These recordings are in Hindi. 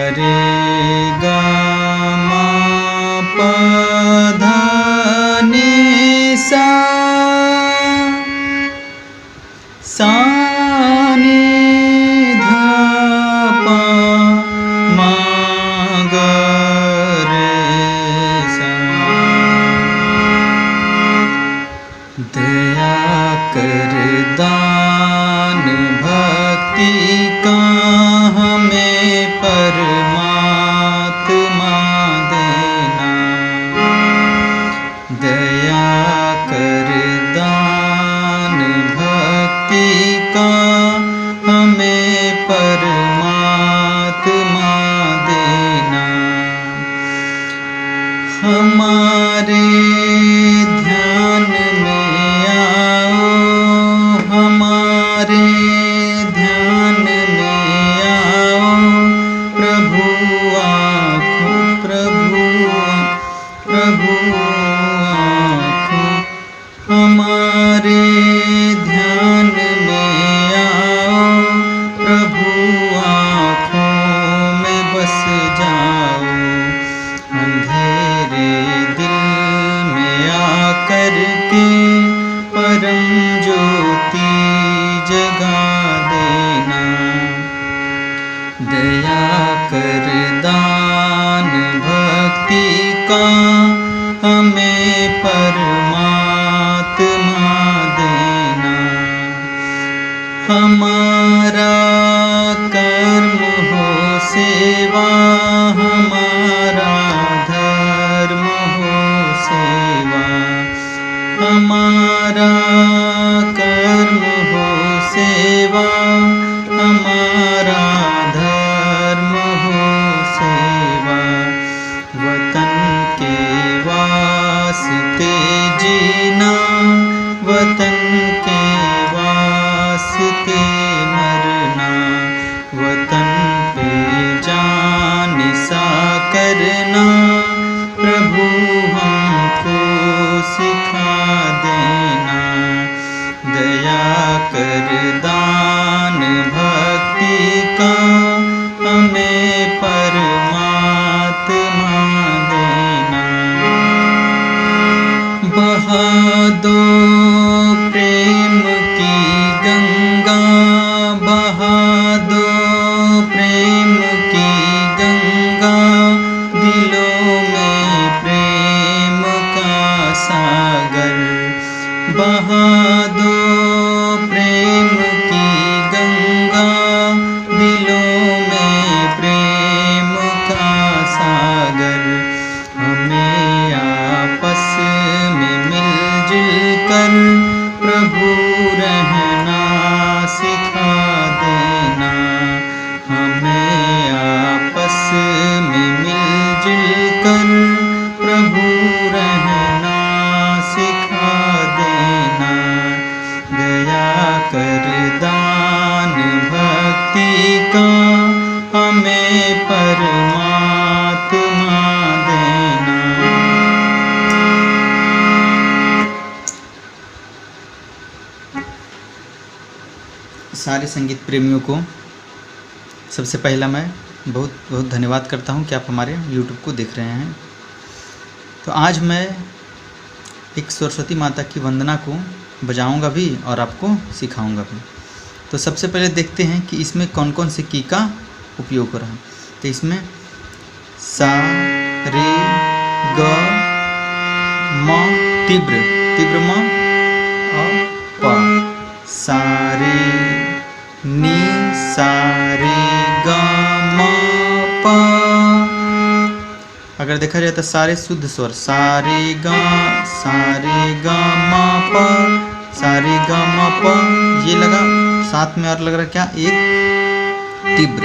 रे गा मा पा धा नि सा सा नि धा पा मा गा रे सा। दया कर दान भक्ति का हमें परमात्मा देना। दया कर दान भक्ति का हमें परमात्मा देना। हमारे ध्यान में आओ, हमारे ध्यान में आओ, प्रभु आँखों प्रभु आँखों हमारे ध्यान में आओ, प्रभु आँखों में बस जाओ। अंधेरे दिल में आकर के परम ज्योति जगा देना। दया कर दान भक्ति का हमें परमात्मा देना। हमारा कर्म हो सेवा, हमारा धर्म हो सेवा। हमारा कर्म हो सेवा, हमारा धर्म हो सेवा। वतन के वास्ते जीना, वतन के वास्ते मरना। वतन पे जान सा करना, प्रभु हमको सिखा देना। दया कर दान भक्ति का हमें परमात्मा देना। बहा दो प्रेम की गंगा, बहा दो प्रेम की गंगा, दिलों में प्रेम का सागर। बहा दो प्रेम की गंगा, दिलों में प्रेम का सागर। हमें आपस में मिलजुल कर प्रभु रहना सिखा देना। हमें आपस में मिलजुल कर प्रभु रहना सिखा देना। दया कर दान भक्ति का हमें परमात्मा देना। सारे संगीत प्रेमियों को सबसे पहला मैं बहुत बहुत धन्यवाद करता हूं कि आप हमारे YouTube को देख रहे हैं। तो आज मैं एक सरस्वती माता की वंदना को बजाऊंगा भी और आपको सिखाऊंगा भी। तो सबसे पहले देखते हैं कि इसमें कौन कौन से की का उपयोग हो रहा है। तो इसमें सा रे ग म तीव्र तीव्र म और प, सा रे नी सा रे ग म प। अगर देखा जाए तो सारे शुद्ध स्वर सा रे ग म प, सा रे ग म प, ये लगा। साथ में और लग रहा क्या, एक तीव्र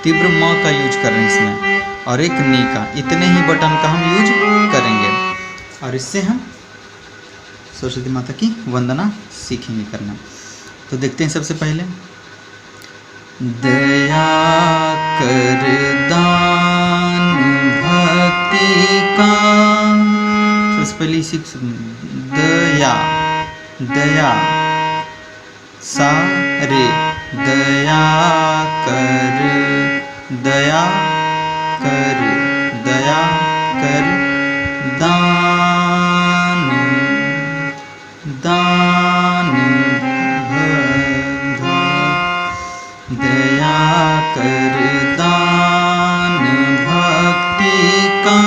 तीव्र म का यूज कर रहे हैं इसमें, और एक नी का। इतने ही बटन का हम यूज करेंगे और इससे हम सरस्वती माता की वंदना सीखेंगे करना। तो देखते हैं सबसे पहले दया कर दान भक्ति का। सबसे पहले इसी दया दया सा रे, दया कर दया कर दया कर दान दान दया कर दान भक्ति का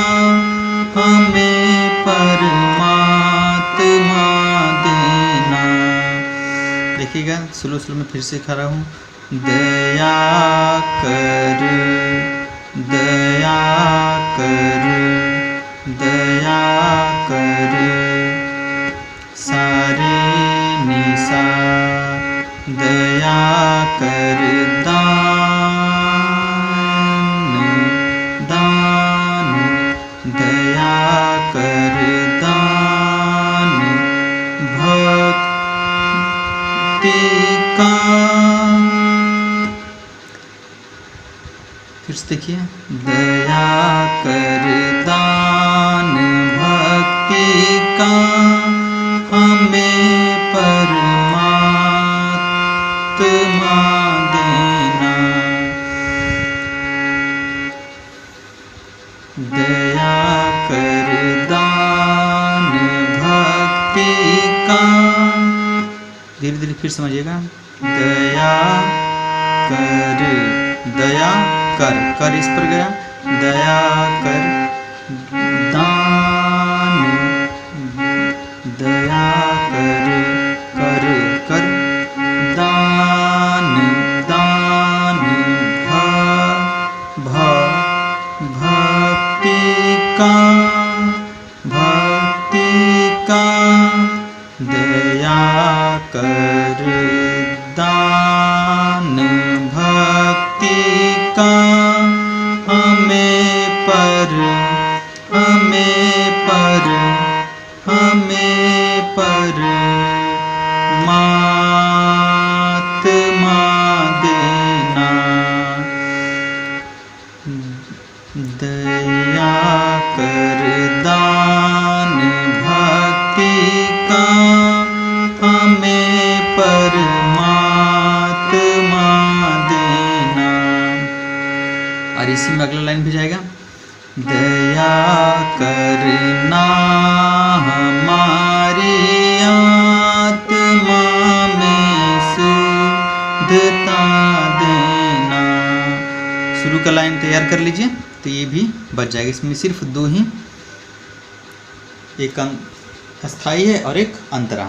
हमें परमात्मा देना। देखिएगा स्लो स्लो में फिर से खड़ा हूँ। दया कर दया कर दया कर सारे निशा दया कर दान दान दया कर दान भक्ति का। फिर से देखिए दया कर दान भक्ति का हमें परमात्मा देना। दया कर दान भक्ति का। धीरे धीरे फिर समझिएगा। दया कर कर इस पर गया। दया कर दान दया कर कर कर दान दान भक्ति का दया कर दान भक्ति का हमें परमात्मा देना। दया कर दान भक्ति का हमें परमात्मा देना। और इसी में अगला लाइन भी जाएगा। दया करना हमारी आत्मा में शुद्धता देना। शुरू का लाइन तैयार कर लीजिए तो ये भी बच जाएगा। इसमें सिर्फ दो ही, एक अस्थाई है और एक अंतरा।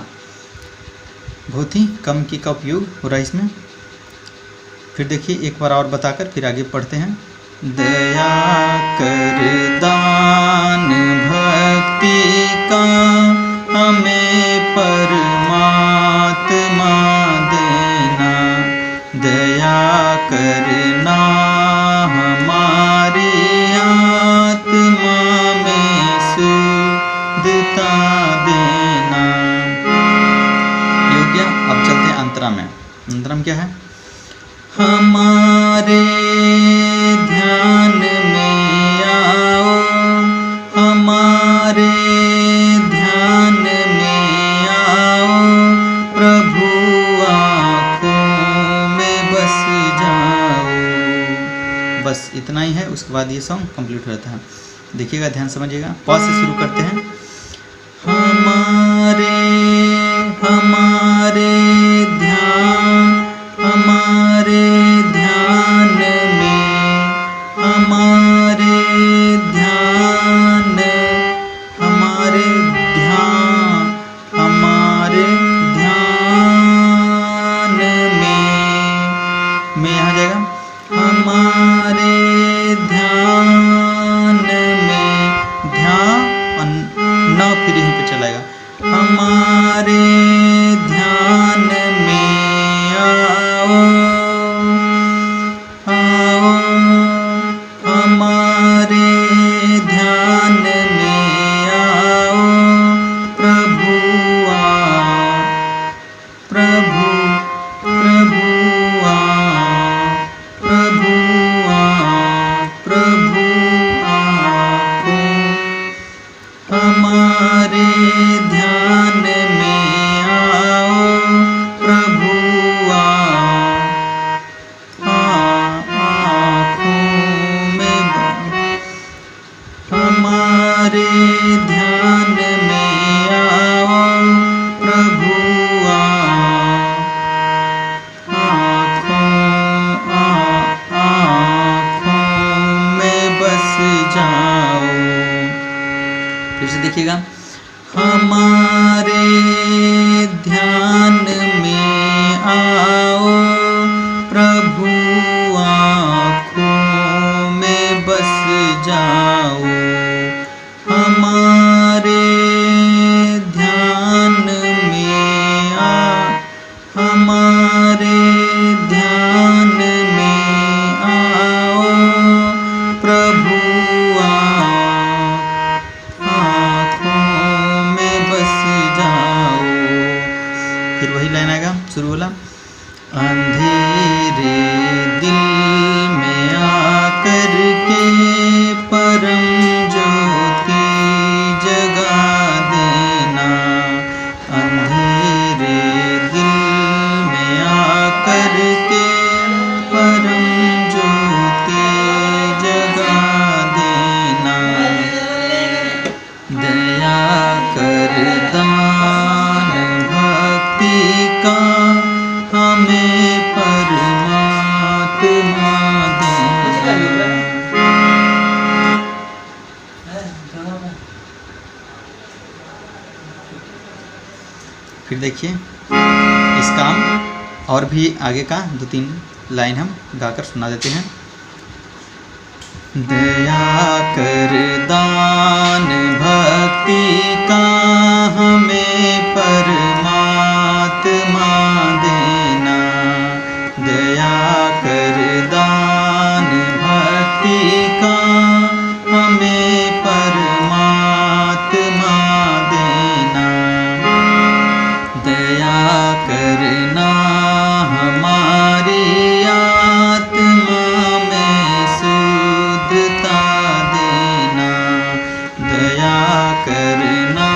बहुत ही कम की का उपयोग हो रहा है इसमें। फिर देखिए एक बार और बताकर फिर आगे पढ़ते हैं। दया कर दान भक्ति का हमें परमात्मा देना। दया करना हमारी आत्मा में शुद्धता देना। ये हो गया। अब चलते हैं अंतरा में। अंतरा में क्या है? हमारे ध्यान में आओ, हमारे ध्यान में आओ, प्रभु आँखों में बस जाओ। बस इतना ही है। उसके बाद ये सॉन्ग कंप्लीट हो जाता है। देखिएगा, ध्यान समझिएगा। पॉज से शुरू करते हैं। हमारे ध्यान हमारे ध्यान में हमारे ध्यान हमारे ध्यान हमारे ध्यान में यहाँ जाएगा। हमारे ध्यान में ध्यान न फिर यहीं पे चलाएगा। हमारे ध्यान में आओ आओ, हमारे ध्यान में आओ, प्रभु प्रभु प्रभु प्रभु प्रभु आँखों हमारे ध्यान में आओ, प्रभु आँखों में फिर से देखिएगा। हमारे ध्यान में आओ प्रभु, आँखों में बस जाओ। हमारे ध्यान में हमारे ध्यान में आओ प्रभु, आँखों में बस जाओ। फिर वही लाइन आएगा, शुरू वाला। अंधेरे दिल में आकर के परम ज्योति जगा देना। अंधेरे दिल में आकर के परम ज्योति जगा देना। दया कर दान भक्ति का हमें परमात्मा देना। फिर देखिए इसका हम और भी आगे का 2-3 लाइन हम गाकर सुना देते हैं। दया कर दान भक्ति का हमें परमात्मा देना। दया कर दान भक्ति का हमें परमात्मा देना। दया करना हमारी आत्मा में शुद्धता देना। दया करना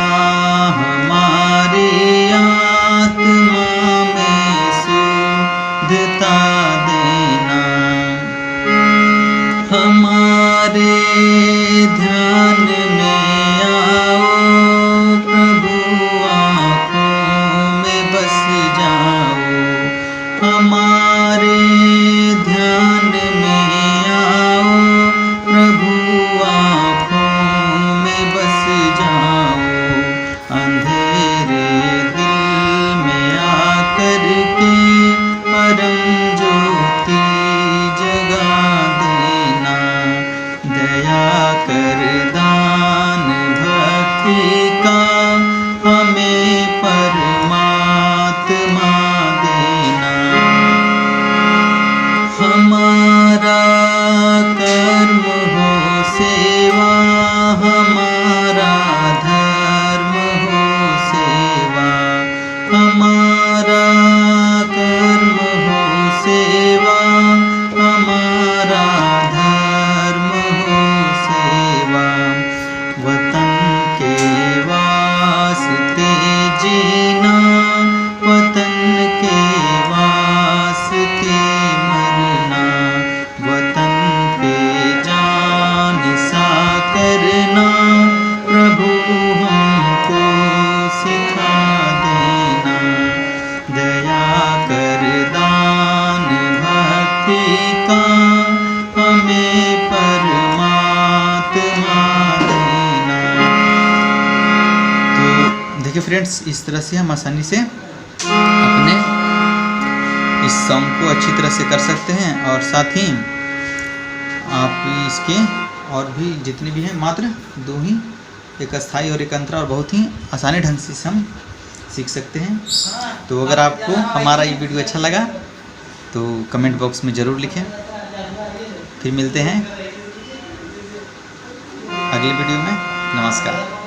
हमारी आत्मा में शुद्धता देना। हमारे ध्यान में आओ प्रभु, आँखों में बस जाओ। हमारे ध्यान में आओ प्रभु, आँखों में बस जाओ। अंधेरे दिल में आकर के परम ज्योति जगा देना। दया कर दान भक्ति का हमें परमात्मा देना। हमारा कर्म हो सेवा, हमारा धर्म हो सेवा। हमारा कर्म हो सेवा, हमारा धर्म हो सेवा। वतन के वास्ते जीना, वतन के वास्ते मरना। वतन पे जान सा करना प्रभु हमको सिखा देना। दया कर दान भक्ति का हमें परमात्मा देना। तो देखिए फ्रेंड्स, इस तरह से हम आसानी से अपने इस सॉन्ग को अच्छी तरह से कर सकते हैं। और साथ ही आप इसके और भी जितने भी हैं मात्र 2 ही, एक अस्थाई और एक अंतरा, और बहुत ही आसानी ढंग से हम सीख सकते हैं। तो अगर आपको हमारा ये वीडियो अच्छा लगा तो कमेंट बॉक्स में ज़रूर लिखें। फिर मिलते हैं अगले वीडियो में। नमस्कार।